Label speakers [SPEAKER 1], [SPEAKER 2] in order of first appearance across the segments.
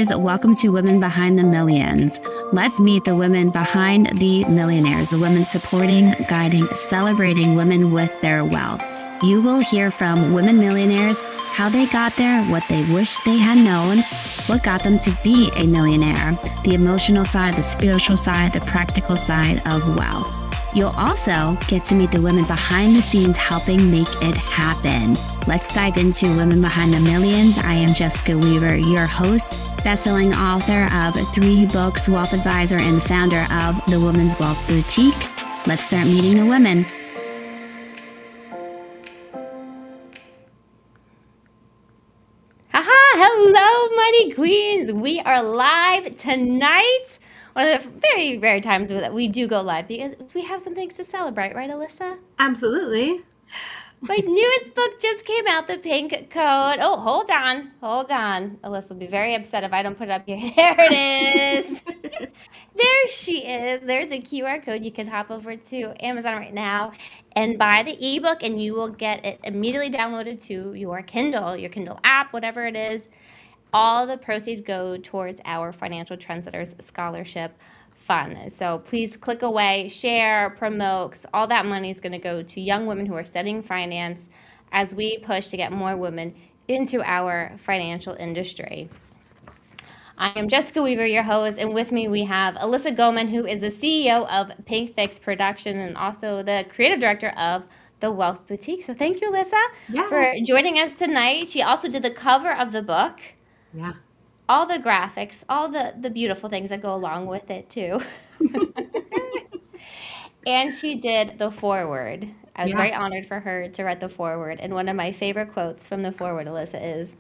[SPEAKER 1] Welcome to Women Behind the Millions. Let's meet the women behind the millionaires, the women supporting, guiding, celebrating women with their wealth. You will hear from women millionaires, how they got there, what they wish they had known, what got them to be a millionaire, the emotional side, the spiritual side, the practical side of wealth. You'll also get to meet the women behind the scenes helping make it happen. Let's dive into Women Behind the Millions. I am Jessica Weaver, your host, best-selling author of 3 books, wealth advisor, and founder of the Women's Wealth Boutique. Let's start meeting the women. Haha! Hello, mighty queens. We are live tonight. One of the very rare times that we do go live because we have some things to celebrate, right, Ilissa?
[SPEAKER 2] Absolutely.
[SPEAKER 1] My newest book just came out, The Pink Code. Oh, hold on. Ilissa will be very upset if I don't put it up here. There it is. There she is. There's a QR code. You can hop over to Amazon right now and buy the ebook, and you will get it immediately downloaded to your Kindle app, whatever it is. All the proceeds go towards our Financial Trendsetters Scholarship Fund. So please click away, share, promote, because all that money is going to go to young women who are studying finance as we push to get more women into our financial industry. I am Jessica Weaver, your host, and with me we have Ilissa Goman, who is the CEO of PinkFix Productions and also the creative director of the Wealth Boutique. So thank you, Ilissa, for joining us tonight. She also did the cover of the book.
[SPEAKER 2] Yeah.
[SPEAKER 1] All the graphics, all the beautiful things that go along with it, too. And she did the foreword. I was very honored for her to write the foreword. And one of my favorite quotes from the foreword, Ilissa, is,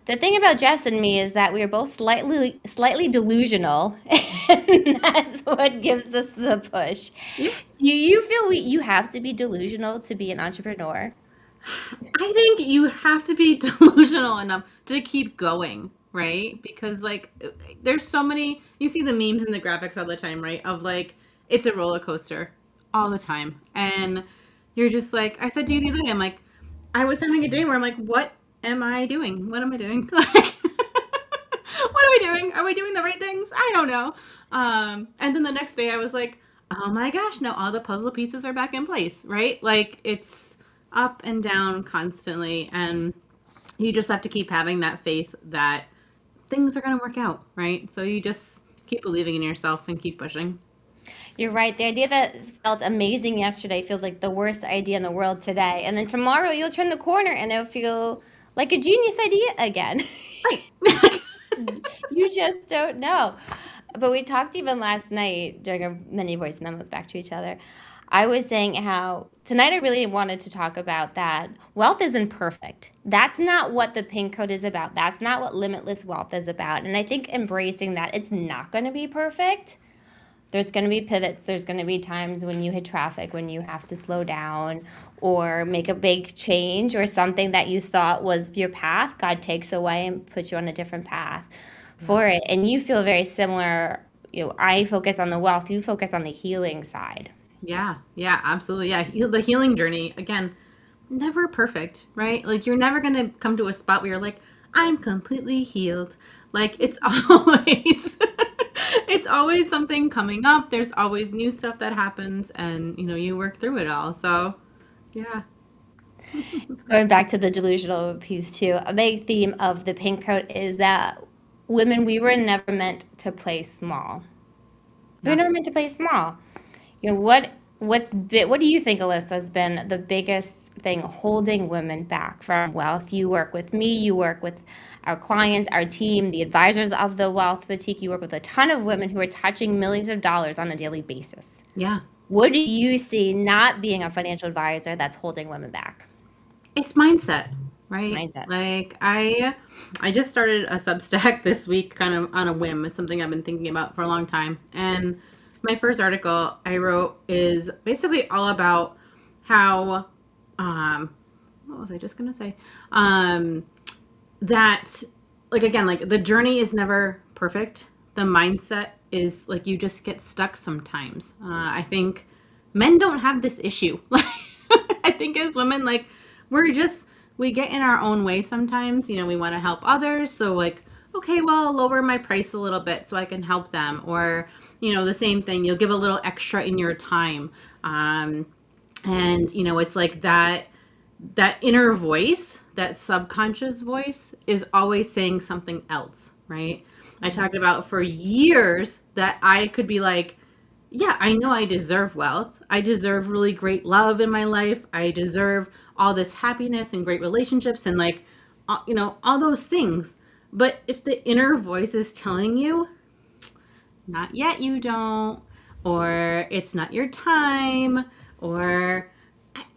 [SPEAKER 1] "The thing about Jess and me is that we are both slightly delusional, and that's what gives us the push." Yeah. Do you feel you have to be delusional to be an entrepreneur?
[SPEAKER 2] I think you have to be delusional enough to keep going, right? Because there's so many, you see the memes and the graphics all the time, right? Of it's a roller coaster all the time. And you're just like, I said to you the other day, I'm like, I was having a day where I'm like, what am I doing? What am I doing? What are we doing? Are we doing the right things? I don't know. And then the next day I was like, oh my gosh, now all the puzzle pieces are back in place, right? It's up and down constantly, and you just have to keep having that faith that things are going to work out, right? So you just keep believing in yourself and keep pushing.
[SPEAKER 1] You're right. The idea that felt amazing yesterday feels like the worst idea in the world today, and then tomorrow you'll turn the corner and it'll feel like a genius idea again.
[SPEAKER 2] Right.
[SPEAKER 1] You just don't know. But we talked even last night during our many voice memos back to each other. I was saying how tonight I really wanted to talk about that wealth isn't perfect. That's not what the Pink Code is about. That's not what limitless wealth is about. And I think embracing that it's not going to be perfect. There's going to be pivots. There's going to be times when you hit traffic, when you have to slow down or make a big change or something that you thought was your path. God takes away and puts you on a different path for it. And you feel very similar. I focus on the wealth. You focus on the healing side.
[SPEAKER 2] Yeah, absolutely. Yeah, the healing journey, again, never perfect, right? You're never going to come to a spot where you're like, I'm completely healed. It's always, it's always something coming up. There's always new stuff that happens, and, you work through it all. So, yeah.
[SPEAKER 1] Going back to the delusional piece, too, a big theme of the Pink Code is that women, we were never meant to play small. We were never meant to play small. What do you think, Ilissa, has been the biggest thing holding women back from wealth? You work with me, you work with our clients, our team, the advisors of the Wealth Boutique. You work with a ton of women who are touching millions of dollars on a daily basis.
[SPEAKER 2] Yeah.
[SPEAKER 1] What do you see not being a financial advisor that's holding women back?
[SPEAKER 2] It's mindset, right?
[SPEAKER 1] Mindset.
[SPEAKER 2] I just started a Substack this week kind of on a whim. It's something I've been thinking about for a long time. And my first article I wrote is basically all about how, what was I just going to say? That, again, the journey is never perfect. The mindset is, you just get stuck sometimes. I think men don't have this issue. I think as women, we get in our own way sometimes. We want to help others. So, okay, well, I'll lower my price a little bit so I can help them. Or, the same thing, you'll give a little extra in your time. Um, and, it's like that inner voice, that subconscious voice is always saying something else, right? I talked about for years that I could be like, yeah, I know I deserve wealth. I deserve really great love in my life. I deserve all this happiness and great relationships and like, all those things. But if the inner voice is telling you, not yet, you don't, or it's not your time, or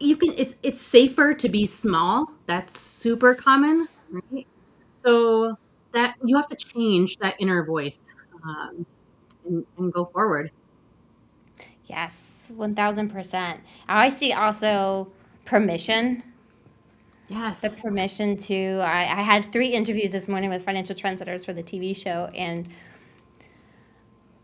[SPEAKER 2] it's safer to be small. That's super common, right? So that you have to change that inner voice, um, and go forward.
[SPEAKER 1] Yes, 1000%. I see also permission. The
[SPEAKER 2] Yes.
[SPEAKER 1] permission to, I had 3 interviews this morning with financial trendsetters for the TV show, and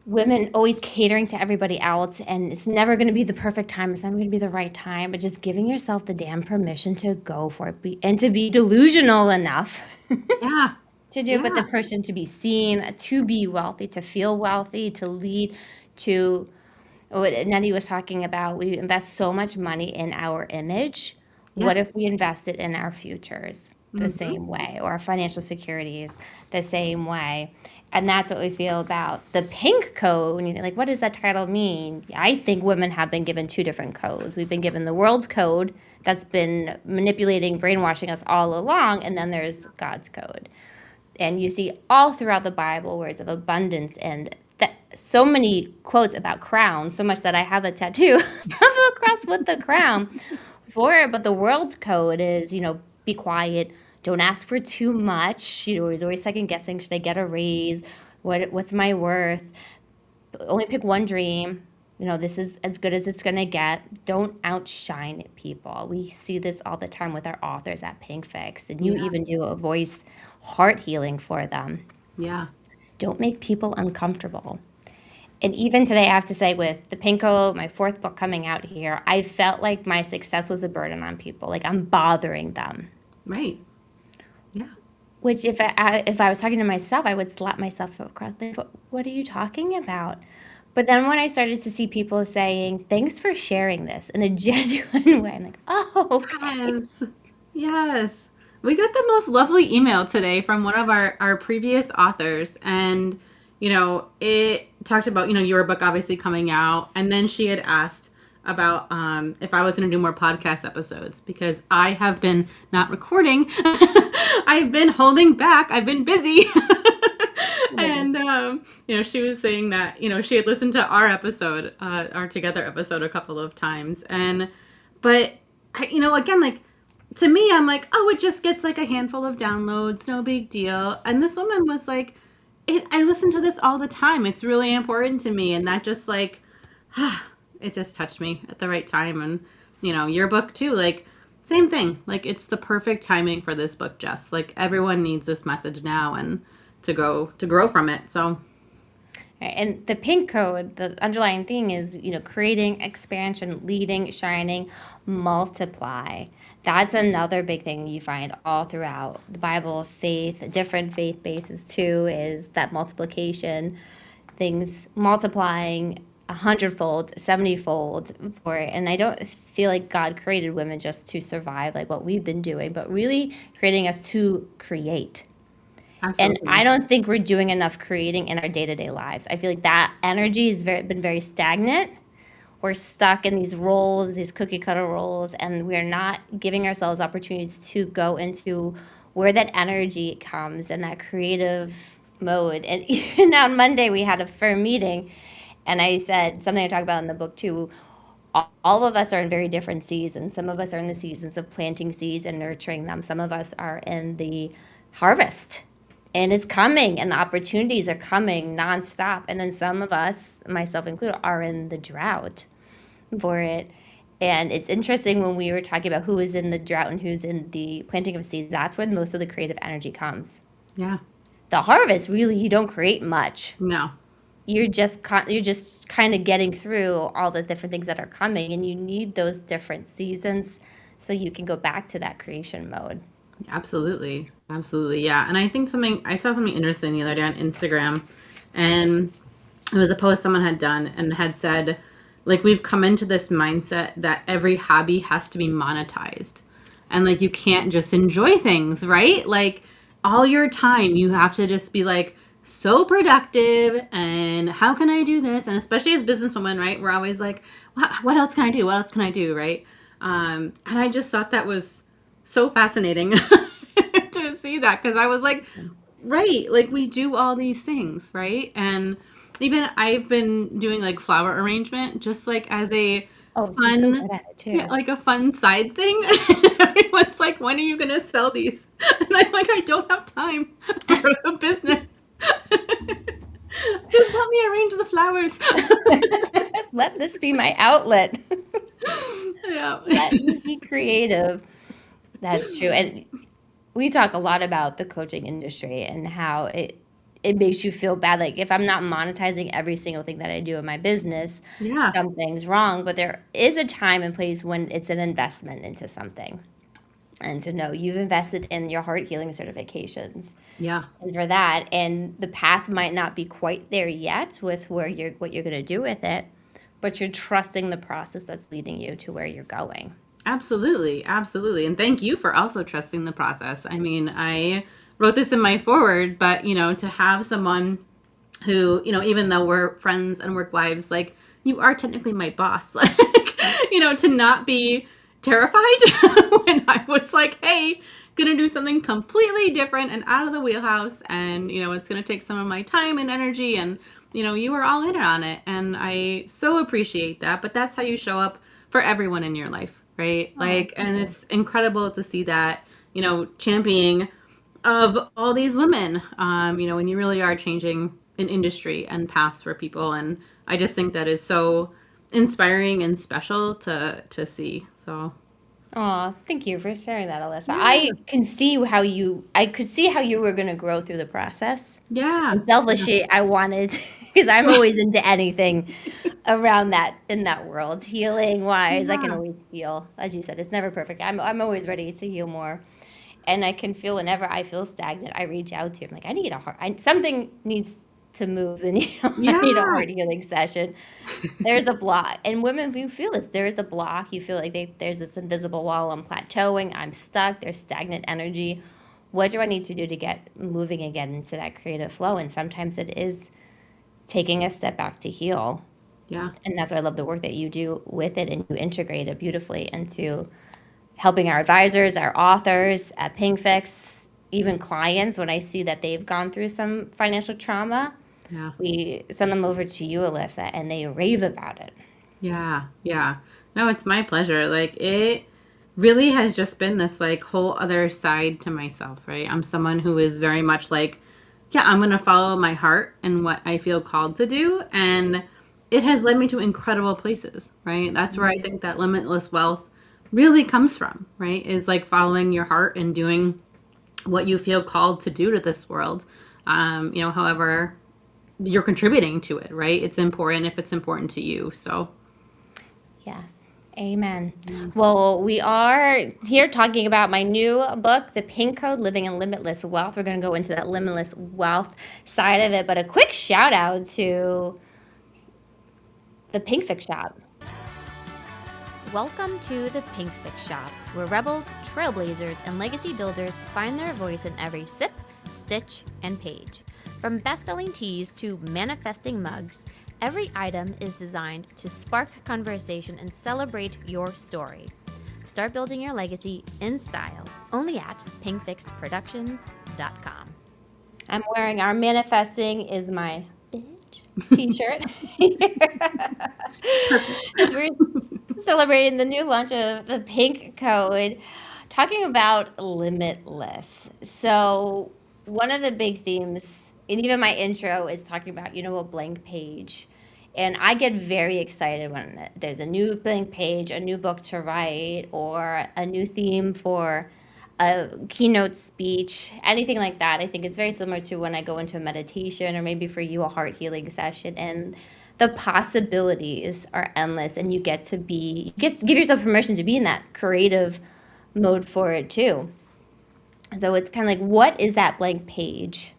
[SPEAKER 1] women always catering to everybody else, and it's never going to be the perfect time. It's never going to be the right time, but just giving yourself the damn permission to go for it and to be delusional enough
[SPEAKER 2] Yeah.
[SPEAKER 1] to do it, but the
[SPEAKER 2] Yeah.
[SPEAKER 1] person to be seen, to be wealthy, to feel wealthy, to lead, to what Nettie was talking about. We invest so much money in our image.
[SPEAKER 2] Yeah.
[SPEAKER 1] What if we invested in our futures the
[SPEAKER 2] Hmm.
[SPEAKER 1] same way, or our financial securities the same way? And that's what we feel about the pink code. And you think, like, what does that title mean? I think women have been given 2 different codes. We've been given the world's code that's been manipulating, brainwashing us all along, and then there's God's code. And you see all throughout the Bible words of abundance and so many quotes about crowns, so much that I have a tattoo of a cross with the crown for it. But the world's code is, be quiet, don't ask for too much. He's always second guessing, should I get a raise? What's my worth? Only pick one dream. This is as good as it's going to get. Don't outshine people. We see this all the time with our authors at PinkFix, and you
[SPEAKER 2] Yeah.
[SPEAKER 1] even do a voice heart healing for them.
[SPEAKER 2] Yeah.
[SPEAKER 1] Don't make people uncomfortable. And even today, I have to say, with the Pinko, my 4th book coming out here, I felt like my success was a burden on people. Like I'm bothering them.
[SPEAKER 2] Right. Yeah.
[SPEAKER 1] Which, if I was talking to myself, I would slap myself across. Like, what are you talking about? But then when I started to see people saying, "Thanks for sharing this" in a genuine way, I'm like, "Oh, okay."
[SPEAKER 2] Yes. Yes. We got the most lovely email today from one of our previous authors. And, it talked about, your book obviously coming out. And then she had asked about if I was going to do more podcast episodes because I have been not recording. I've been holding back. I've been busy. And, she was saying that, she had listened to our episode, our Together episode a couple of times. But, again, like, to me, I'm like, oh, it just gets like a handful of downloads, no big deal. And this woman was like, I listen to this all the time. It's really important to me. And that just like, it just touched me at the right time. And, your book too, like, same thing. Like, it's the perfect timing for this book, Jess. Like, everyone needs this message now and to grow from it. So,
[SPEAKER 1] Right, and the pink code, the underlying thing is, creating, expansion, leading, shining, multiply. That's another big thing you find all throughout the Bible, faith, different faith bases too, is that multiplication, things multiplying 100-fold, 70-fold for it. And I don't feel like God created women just to survive like what we've been doing, but really creating us to create. And I
[SPEAKER 2] absolutely.
[SPEAKER 1] don't think we're doing enough creating in our day-to-day lives. I feel like that energy has been very stagnant. We're stuck in these roles, these cookie cutter roles, and we're not giving ourselves opportunities to go into where that energy comes and that creative mode. And even on Monday, we had a firm meeting, and I said something I talk about in the book too. All of us are in very different seasons. Some of us are in the seasons of planting seeds and nurturing them. Some of us are in the harvest, and it's coming, and the opportunities are coming nonstop. And then some of us, myself included, are in the drought for it. And it's interesting when we were talking about who is in the drought and who's in the planting of seeds. That's when most of the creative energy comes.
[SPEAKER 2] Yeah.
[SPEAKER 1] The harvest, really, you don't create much.
[SPEAKER 2] No.
[SPEAKER 1] You're just kind of getting through all the different things that are coming, and you need those different seasons so you can go back to that creation mode.
[SPEAKER 2] Absolutely. Absolutely. Yeah. And I saw something interesting the other day on Instagram, and it was a post someone had done and had said, like, we've come into this mindset that every hobby has to be monetized. And like, you can't just enjoy things, right? Like, all your time, you have to just be like, so productive. And how can I do this? And especially as businesswomen, right? We're always like, what else can I do? What else can I do? Right. And I just thought that was so fascinating to see that, because I was like, right, like we do all these things, right? And even I've been doing like flower arrangement just like as a
[SPEAKER 1] Oh, you're so
[SPEAKER 2] fun,
[SPEAKER 1] good at it
[SPEAKER 2] yeah,
[SPEAKER 1] too.
[SPEAKER 2] like a fun side thing. Everyone's like, when are you gonna sell these? And I'm like, I don't have time for a business. Just let me arrange the flowers.
[SPEAKER 1] Let this be my outlet.
[SPEAKER 2] Yeah.
[SPEAKER 1] Let me be creative. That's true. And we talk a lot about the coaching industry and how it makes you feel bad. Like if I'm not monetizing every single thing that I do in my business,
[SPEAKER 2] Yeah.
[SPEAKER 1] something's wrong. But there is a time and place when it's an investment into something. And to know you've invested in your heart healing certifications.
[SPEAKER 2] Yeah.
[SPEAKER 1] And for that, and the path might not be quite there yet with what you're going to do with it, but you're trusting the process that's leading you to where you're going.
[SPEAKER 2] Absolutely, absolutely. And thank you for also trusting the process. I mean, I wrote this in my forward, but to have someone who, even though we're friends and work wives, like you are technically my boss, like, to not be terrified when I was like, hey, gonna do something completely different and out of the wheelhouse, and it's gonna take some of my time and energy, and you were all in on it, and I so appreciate that. But that's how you show up for everyone in your life, right?
[SPEAKER 1] Oh,
[SPEAKER 2] Like,
[SPEAKER 1] thank
[SPEAKER 2] and
[SPEAKER 1] you.
[SPEAKER 2] it's incredible to see that, championing of all these women, when you really are changing an industry and paths for people. And I just think that is so inspiring and special to see. So
[SPEAKER 1] Oh, thank you for sharing that, Alyssa.
[SPEAKER 2] yeah,
[SPEAKER 1] I could see how you were going to grow through the process.
[SPEAKER 2] yeah,
[SPEAKER 1] And selfishly, I wanted, because I'm always into anything around that in that world, healing wise. I can
[SPEAKER 2] yeah,
[SPEAKER 1] always heal, as you said. It's never perfect. I'm always ready to heal more, and I can feel whenever I feel stagnant, I reach out to you. I'm like, I need a heart. Something needs to move. The needle. I need a
[SPEAKER 2] yeah,
[SPEAKER 1] heart healing session. There's a block, and women, you feel this. There is a block. You feel like there's this invisible wall. I'm plateauing. I'm stuck. There's stagnant energy. What do I need to do to get moving again into that creative flow? And sometimes it is taking a step back to heal.
[SPEAKER 2] yeah.
[SPEAKER 1] And that's why I love the work that you do with it, and you integrate it beautifully into helping our advisors, our authors at PinkFix, even clients when I see that they've gone through some financial trauma.
[SPEAKER 2] Yeah.
[SPEAKER 1] We send them over to you, Alyssa, and they rave about it.
[SPEAKER 2] Yeah, yeah. No, it's my pleasure. Like, it really has just been this like whole other side to myself, right? I'm someone who is very much like, yeah, I'm going to follow my heart and what I feel called to do, and it has led me to incredible places, right? That's where I think that limitless wealth really comes from, right? Is like following your heart and doing what you feel called to do to this world. However you're contributing to it, right? It's important if it's important to you. So
[SPEAKER 1] Yes. Amen. Well, we are here talking about my new book, The Pink Code Living in Limitless Wealth. We're going to go into that limitless wealth side of it, but a quick shout out to the PinkFix Shop. Welcome to the PinkFix Shop, where rebels, trailblazers, and legacy builders find their voice in every sip, stitch, and page. From best-selling teas to manifesting mugs, every item is designed to spark conversation and celebrate your story. Start building your legacy in style, only at pinkfixproductions.com. I'm wearing our Manifesting is My Bitch t-shirt.
[SPEAKER 2] perfect.
[SPEAKER 1] As we're celebrating the new launch of the Pink Code, talking about limitless. So, one of the big themes, and even my intro is talking about, a blank page. And I get very excited when there's a new blank page, a new book to write, or a new theme for a keynote speech, anything like that. I think it's very similar to when I go into a meditation, or maybe for you, a heart healing session. And the possibilities are endless, and you get to give yourself permission to be in that creative mode for it too. So it's kind of like, what is that blank page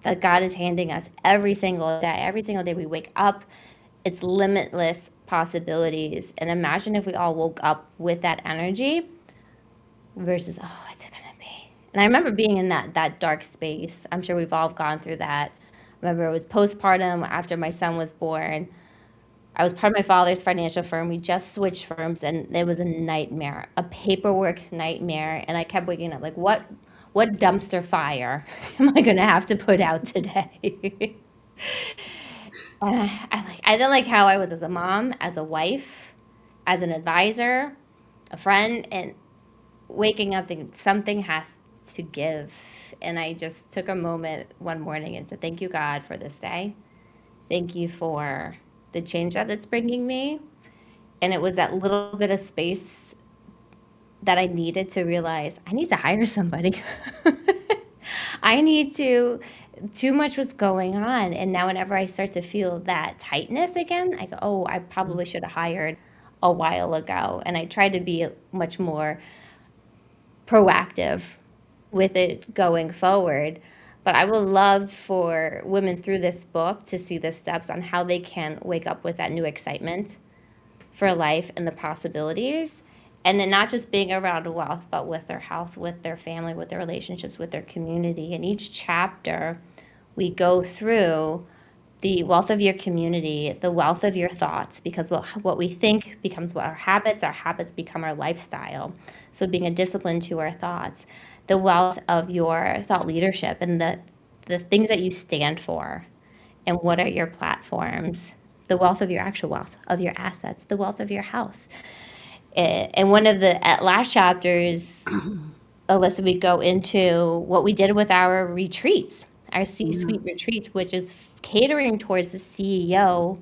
[SPEAKER 1] that God is handing us every single day? Every single day we wake up, it's limitless possibilities. And imagine if we all woke up with that energy versus, oh, what's it gonna be? And I remember being in that dark space. I'm sure we've all gone through that. I remember it was postpartum after my son was born. I was part of my father's financial firm. We just switched firms, and it was a nightmare, a paperwork nightmare. And I kept waking up like, what dumpster fire am I gonna have to put out today? I didn't like how I was as a mom, as a wife, as an advisor, a friend, and waking up thinking something has to give. And I just took a moment one morning and said, "Thank you, God, for this day. Thank you for the change that it's bringing me." And it was that little bit of space that I needed to realize I need to hire somebody. I need to, too much was going on. And now, whenever I start to feel that tightness again, I go, oh, I probably should have hired a while ago. And I try to be much more proactive with it going forward. But I would love for women through this book to see the steps on how they can wake up with that new excitement for life and the possibilities. And then not just being around wealth, but with their health, with their family, with their relationships, with their community. In each chapter, we go through the wealth of your community, the wealth of your thoughts, because what we think becomes what our habits become our lifestyle. So being a discipline to our thoughts, the wealth of your thought leadership and the things that you stand for, and what are your platforms, the wealth of your actual wealth, of your assets, the wealth of your health. And one of the last chapters, Alyssa, we go into what we did with our retreats, our
[SPEAKER 2] Yeah.
[SPEAKER 1] C-suite retreats, which is catering towards the CEO,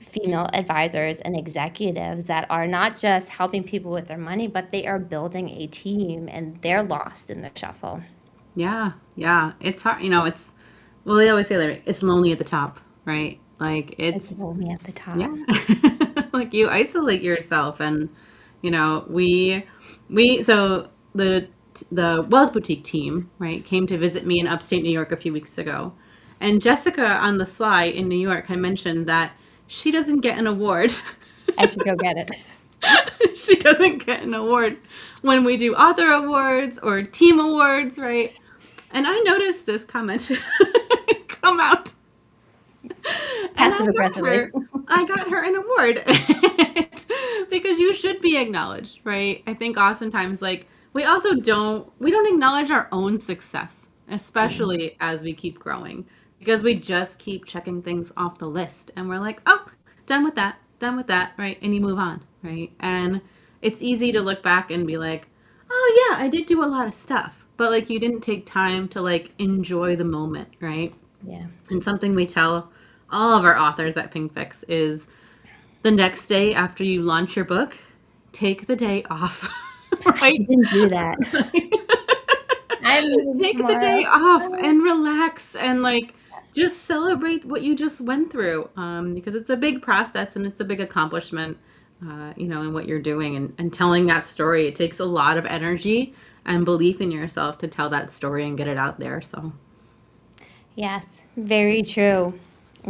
[SPEAKER 1] female advisors and executives that are not just helping people with their money, but they are building a team and they're lost in the shuffle.
[SPEAKER 2] Yeah. Yeah. It's hard. It's, well, they always say that it's lonely at the top, right? Like
[SPEAKER 1] It's
[SPEAKER 2] it's,
[SPEAKER 1] only at the top.
[SPEAKER 2] yeah. Like you isolate yourself and, so the Wells Boutique team, right, came to visit me in upstate New York a few weeks ago. And Jessica on the sly in New York had mentioned that she doesn't get an award.
[SPEAKER 1] I should go get it.
[SPEAKER 2] She doesn't get an award when we do author awards or team awards, right? And I noticed this comment come out, and
[SPEAKER 1] Passive aggressively.
[SPEAKER 2] I got her an award because you should be acknowledged, right? I think oftentimes, like, we don't acknowledge our own success, especially as we keep growing, because we just keep checking things off the list, and we're like, oh, done with that, right? And you move on, right? And it's easy to look back and be like, oh yeah, I did do a lot of stuff, but like you didn't take time to like enjoy the moment, right?
[SPEAKER 1] Yeah.
[SPEAKER 2] And something we tell all of our authors at PinkFix is the next day after you launch your book, take the day off.
[SPEAKER 1] I
[SPEAKER 2] Right?
[SPEAKER 1] didn't do that. I'm leaving
[SPEAKER 2] Take the day
[SPEAKER 1] tomorrow.
[SPEAKER 2] off and relax and like just celebrate what you just went through, because it's a big process and it's a big accomplishment, in what you're doing, and telling that story. It takes a lot of energy and belief in yourself to tell that story and get it out there. So
[SPEAKER 1] Yes, very true.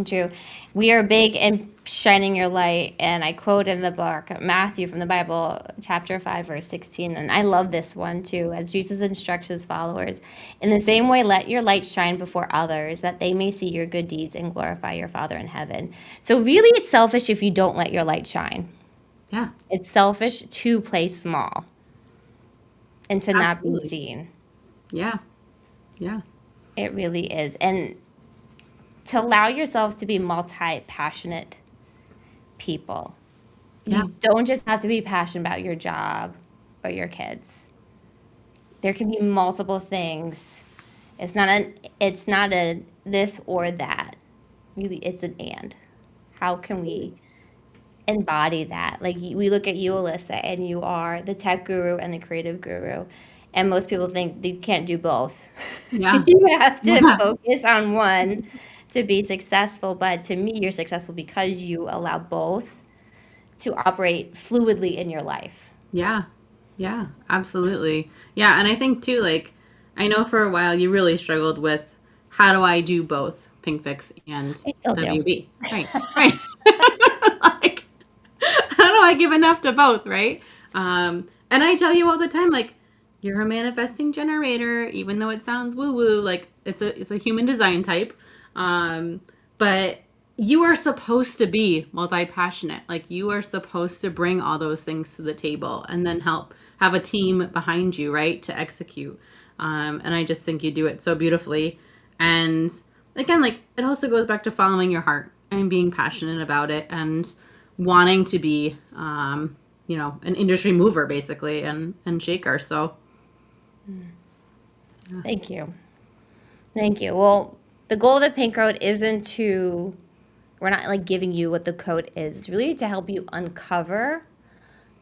[SPEAKER 1] True. We are big in shining your light. And I quote in the book, Matthew from the Bible, chapter 5, verse 16. And I love this one too, as Jesus instructs his followers. In the same way, let your light shine before others, that they may see your good deeds and glorify your Father in heaven. So, really, it's selfish if you don't let your light shine.
[SPEAKER 2] yeah,
[SPEAKER 1] It's selfish to play small and to not be
[SPEAKER 2] absolutely.
[SPEAKER 1] seen.
[SPEAKER 2] Yeah, yeah,
[SPEAKER 1] It really is. And to allow yourself to be multi-passionate people.
[SPEAKER 2] yeah,
[SPEAKER 1] You don't just have to be passionate about your job or your kids. There can be multiple things. It's not a this or that. Really, it's an and. How can we embody that? Like we look at you, Alyssa, and you are the tech guru and the creative guru. And most people think you can't do both.
[SPEAKER 2] yeah,
[SPEAKER 1] You have to
[SPEAKER 2] yeah,
[SPEAKER 1] focus on one to be successful. But to me, you're successful because you allow both to operate fluidly in your life.
[SPEAKER 2] yeah, yeah, absolutely. Yeah, and I think too, like, I know for a while you really struggled with how do I do both PinkFix and
[SPEAKER 1] I still do.
[SPEAKER 2] WB? Right, right. Like, how do I give enough to both, right? And I tell you all the time, like, you're a manifesting generator, even though it sounds woo woo, like it's a human design type. But you are supposed to be multi-passionate. Like, you are supposed to bring all those things to the table and then help have a team behind you, right, to execute. And I just think you do it so beautifully. And again, like, it also goes back to following your heart and being passionate about it and wanting to be, an industry mover basically and shaker. So,
[SPEAKER 1] Thank you. Thank you. Well, the goal of the pink code isn't to, we're not like giving you what the code is. It's really to help you uncover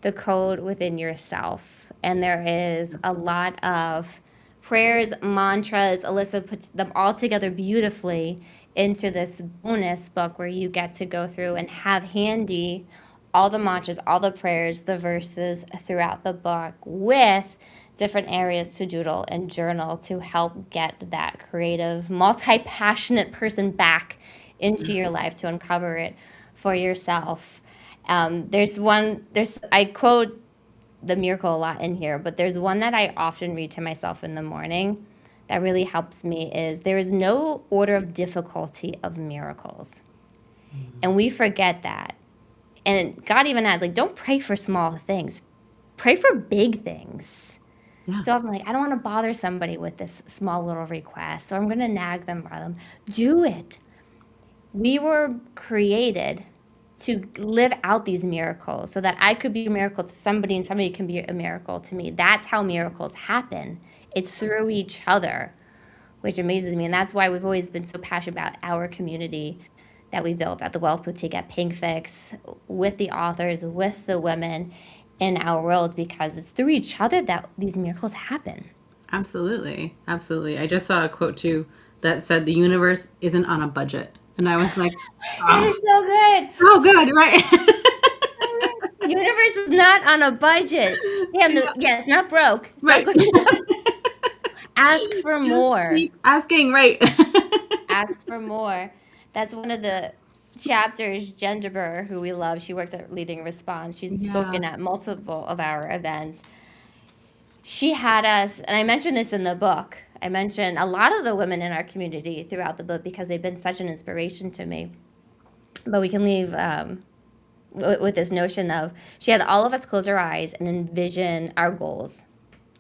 [SPEAKER 1] the code within yourself. And there is a lot of prayers, mantras. Ilissa puts them all together beautifully into this bonus book where you get to go through and have handy all the mantras, all the prayers, the verses throughout the book with different areas to doodle and journal to help get that creative, multi-passionate person back into your life to uncover it for yourself. I quote the miracle a lot in here, but there's one that I often read to myself in the morning that really helps me is there is no order of difficulty of miracles. And we forget that. And God even had, like, don't pray for small things. Pray for big things.
[SPEAKER 2] yeah.
[SPEAKER 1] So I'm like, I don't want to bother somebody with this small little request, or I'm going to nag them by them. Do it. We were created to live out these miracles so that I could be a miracle to somebody and somebody can be a miracle to me. That's how miracles happen. It's through each other, which amazes me. And that's why we've always been so passionate about our community that we built at the Wealth Boutique at PinkFix with the authors, with the women in our world, because it's through each other that these miracles happen.
[SPEAKER 2] Absolutely. Absolutely. I just saw a quote too that said the universe isn't on a budget. And I was like,
[SPEAKER 1] That is so good.
[SPEAKER 2] oh, good, right?
[SPEAKER 1] The universe is not on a budget. Damn, yeah, it's not broke. It's
[SPEAKER 2] Right.
[SPEAKER 1] not good. Ask for
[SPEAKER 2] Just
[SPEAKER 1] more.
[SPEAKER 2] keep asking, right?
[SPEAKER 1] Ask for more. That's one of the chapters. Jendiber, who we love, she works at Leading Response. She's
[SPEAKER 2] Yeah.
[SPEAKER 1] spoken at multiple of our events. She had us, and I mentioned this in the book. I mentioned a lot of the women in our community throughout the book because they've been such an inspiration to me. But we can leave with this notion of she had all of us close our eyes and envision our goals.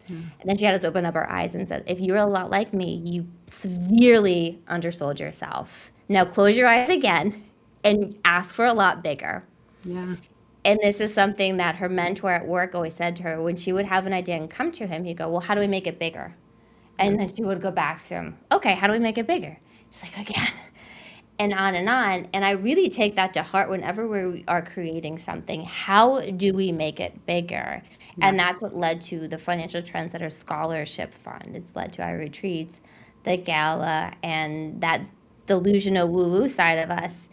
[SPEAKER 1] And then she had us open up our eyes and said, if you're a lot like me, you severely undersold yourself. Now close your eyes again and ask for a lot bigger.
[SPEAKER 2] Yeah.
[SPEAKER 1] And this is something that her mentor at work always said to her. When she would have an idea and come to him, he'd go, well, how do we make it bigger? And then she would go back to him, okay, how do we make it bigger? She's like, again. And on and on. And I really take that to heart whenever we are creating something. How do we make it bigger?
[SPEAKER 2] Yeah.
[SPEAKER 1] And that's what led to the Financial Trendsetter Scholarship Fund. It's led to our retreats, the gala, and that delusional woo-woo side of us.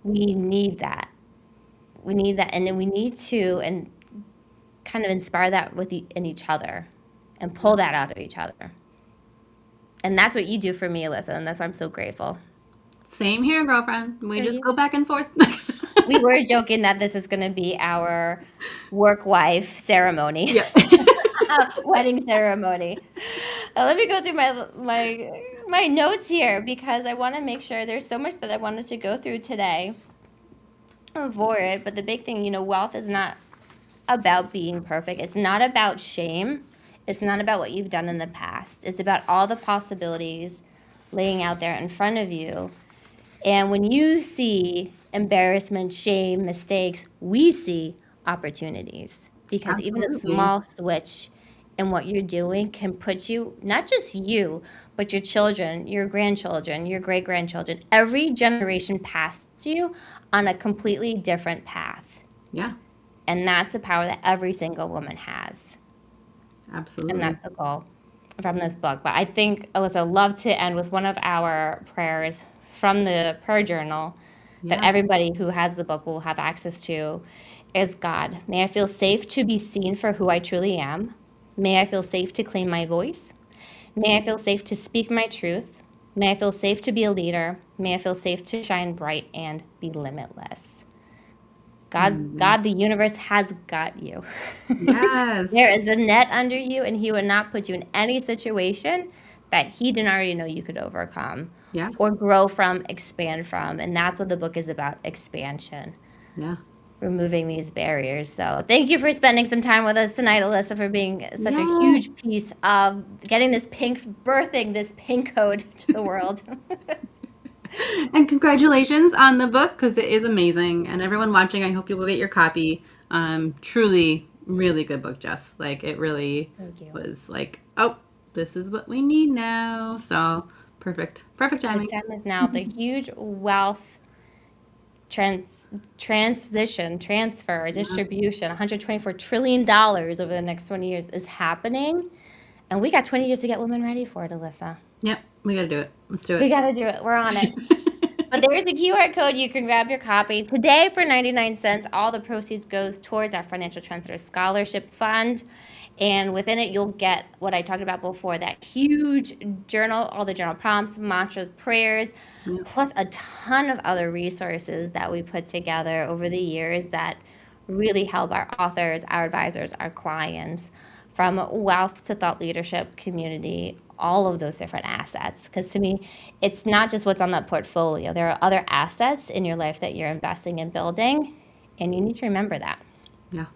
[SPEAKER 1] We need that. We need that. And then we need to and kind of inspire that in each other and pull that out of each other. And that's what you do for me, Ilissa, and that's why I'm so grateful.
[SPEAKER 2] Same here, girlfriend. We just go back and forth.
[SPEAKER 1] We were joking that this is going to be our work wife ceremony.
[SPEAKER 2] Yeah.
[SPEAKER 1] Wedding ceremony. Let me go through my notes here because I want to make sure there's so much that I wanted to go through today for it. But the big thing, wealth is not about being perfect. It's not about shame. It's not about what you've done in the past. It's about all the possibilities laying out there in front of you. And when you see embarrassment, shame, mistakes, we see opportunities. Because even a
[SPEAKER 2] Absolutely.
[SPEAKER 1] small switch in what you're doing can put you, not just you, but your children, your grandchildren, your great-grandchildren, every generation past you on a completely different path.
[SPEAKER 2] Yeah.
[SPEAKER 1] And that's the power that every single woman has.
[SPEAKER 2] Absolutely.
[SPEAKER 1] And that's the goal from this book. But I think, Ilissa, I'd love to end with one of our prayers from the prayer journal that everybody who has the book will have access to is, God, may I feel safe to be seen for who I truly am. May I feel safe to claim my voice. May I feel safe to speak my truth. May I feel safe to be a leader. May I feel safe to shine bright and be limitless.
[SPEAKER 2] Amazing.
[SPEAKER 1] God, the universe has got you.
[SPEAKER 2] Yes.
[SPEAKER 1] There is a net under you, and He would not put you in any situation that He didn't already know you could overcome
[SPEAKER 2] Yeah.
[SPEAKER 1] or grow from, expand from. And that's what the book is about, expansion,
[SPEAKER 2] Yeah.
[SPEAKER 1] removing these barriers. So thank you for spending some time with us tonight, Ilissa, for being such a
[SPEAKER 2] Yes.
[SPEAKER 1] huge piece of getting birthing this pink code to the world.
[SPEAKER 2] And congratulations on the book because it is amazing. And everyone watching, I hope you will get your copy. Truly, really good book, Jess. Like it really
[SPEAKER 1] Thank you.
[SPEAKER 2] was like, oh, this is what we need now. So perfect, perfect
[SPEAKER 1] The
[SPEAKER 2] timing.
[SPEAKER 1] time is now. The huge wealth transfer, distribution, $124 trillion over the next 20 years is happening. And we got 20 years to get women ready for it, Ilissa.
[SPEAKER 2] Yep, we got to do it. Let's do
[SPEAKER 1] We
[SPEAKER 2] it.
[SPEAKER 1] got to do it. We're on it. But there's a QR code. You can grab your copy. Today, for 99 cents, all the proceeds goes towards our Financial Trendsetter Scholarship Fund. And within it, you'll get what I talked about before, that huge journal, all the journal prompts, mantras, prayers,
[SPEAKER 2] Yep.
[SPEAKER 1] plus a ton of other resources that we put together over the years that really help our authors, our advisors, our clients, from wealth to thought leadership, community, all of those different assets. Because to me, it's not just what's on that portfolio. There are other assets in your life that you're investing in building, and you need to remember that.
[SPEAKER 2] Yeah.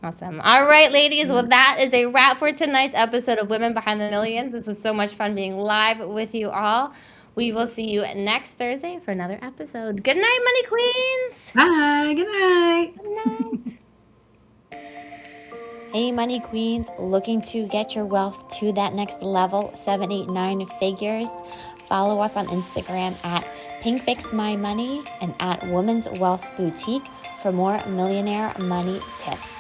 [SPEAKER 1] Awesome. All right, ladies. Well, that is a wrap for tonight's episode of Women Behind the Millions. This was so much fun being live with you all. We will see you next Thursday for another episode. Good night, Money Queens.
[SPEAKER 2] Bye. Good night.
[SPEAKER 1] Good night. Hey, Money Queens, looking to get your wealth to that next level, 7, 8, 9 figures? Follow us on Instagram at PinkFixMyMoney and at Women's Wealth Boutique for more millionaire money tips.